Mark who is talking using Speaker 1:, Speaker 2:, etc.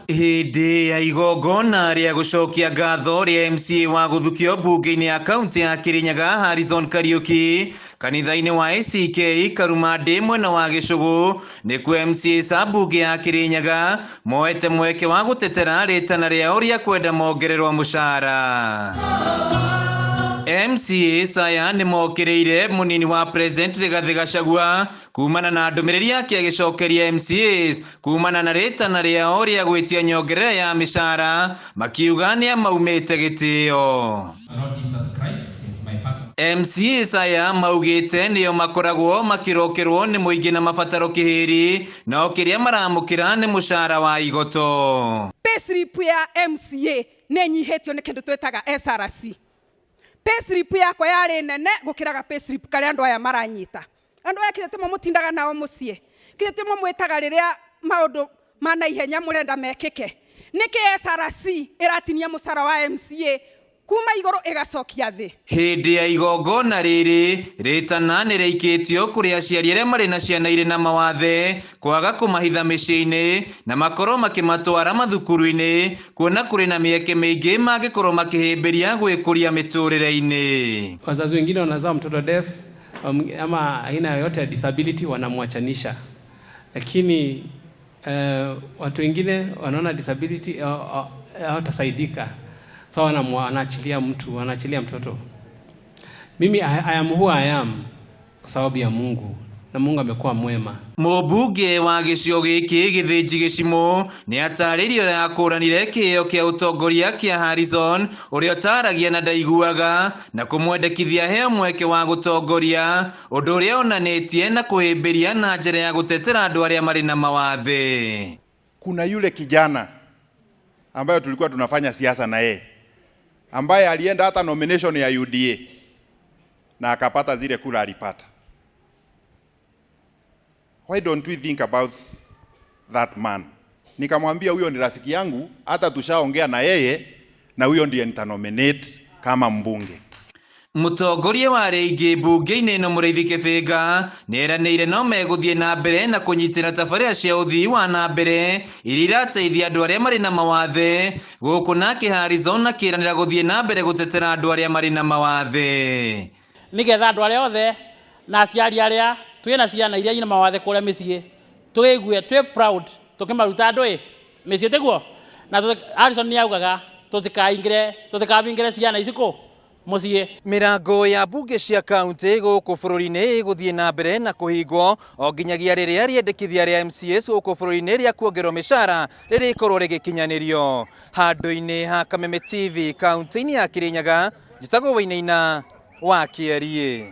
Speaker 1: Hindi ya igongona ria gucokia ngatho ria MCA wa guthukio mbunge-ini ya kaunti ya Kirinyaga Harrison Kariuki kanitha-ini wa ACK Karumandi mwena wa Gicugu nikuo MCA sa mbunge ya Kirinyaga moete mweke wa gutetera ritana riao ria kwenda mongererwo mucara. MCA saya ni mokereire munini wa President Rigathi Gachagua kumana na ndumiriri yake agicokeria MCAs kumana na ritana riao ria gwitia nyongerera ya mishara makiuga ni amaumite gitio. MCA saya maugite niyo makoragwo makirokerwo ni muingi na mabataro kihiri no kiria maramukira ni mushara wa igoto.
Speaker 2: Payslip ya MCA nenyihetio ni kindu twetaga SRC. Payslip yakwa yari nene gukiraga payslip kare andu aya maranyita. Andu aya kitete mutindaga nao mucie. Kitete mwetaga riria maundu mana ihenya murenda mekike. Niki SRC iratinia musara wa MCA kuma igoro igacokia thi. Hindi ya igongona riri ritana ni reikitio kuri aciari aria mari na ciana iri na mawathe kwaga kumahitha micii-ini na makoro makimatwara mathukuru-ini kuona kuri na mieke mingi magikorwo makihimbiria gwikuria miturire-ini.
Speaker 3: Wazazi wengine wanazaa mtoto deaf ama aina yoyote ya disability wanamwachanisha, lakini watu wengine wanaona disability hawatasaidika. So wanaachilia mtu, wanaachilia mtoto. Mimi I am who I am kwa sababu ya Mungu na Mungu amekuwa mwema.
Speaker 1: Mũmbunge wa gĩcigo gĩkĩ Gĩthĩnji Gĩchimũ nĩ atarĩrio ya kũranire kĩheo kĩa ũtongoria kĩa Harrison ũrĩa ũtaragia na ndaiguaga na kũmwendekithia heo mweke wa gũtongoria ũndũ ũrĩa onanĩtie na kũhĩmbĩria na njĩra ya gũtetera andũ arĩa marĩ na mawathe.
Speaker 4: Kuna yule kijana ambaye tulikuwa tunafanya siasa na yeye ambaye alienda hata nomination ya UDA na akapata zile kura alipata. Why don't we think about that man? Nikamwambia huyo ni rafiki yangu, hata tushaongea na yeye na huyo ndiye nitanominate kama mbunge.
Speaker 1: Mutongoria wa rĩngĩ mbunge-inĩ ĩno Mũrĩithi Kĩbĩnga nĩeranĩire no megũthiĩ na mbere na kũnyitĩra tabarĩra cia ũthii wa na mbere iria irateithia andũ arĩa marĩ na mawathe gũkũ nake Harrison akĩranĩra gũthiĩ na mbere gũtetera andũ arĩa marĩ na mawathe.
Speaker 5: Nigetha andũ arĩa othe na aciari arĩa twĩna ciana iria ina mawathe kũrĩa mĩciĩ twĩgue twĩ proud tũkĩmaruta andũ mĩciĩ tiguo na Harrison nĩaugaga tũtikabingĩre ciana icikũ mucie.
Speaker 1: Mirango ya mbunge cia kaunti gũkũ bũrũri-inĩ gũthiĩ na mbere na kũhingwo o nginyagia rĩrĩa rĩendekithia rĩa MCAs gũkũ bũrũri-inĩ rĩa kuongerwo mĩcara rĩrĩkorwo rĩgĩkinyanĩrio. Handũ-inĩ ha Kameme TV kaunti-inĩ ya Kirinyaga, njĩtagwo Wainaina wa Kĩarie.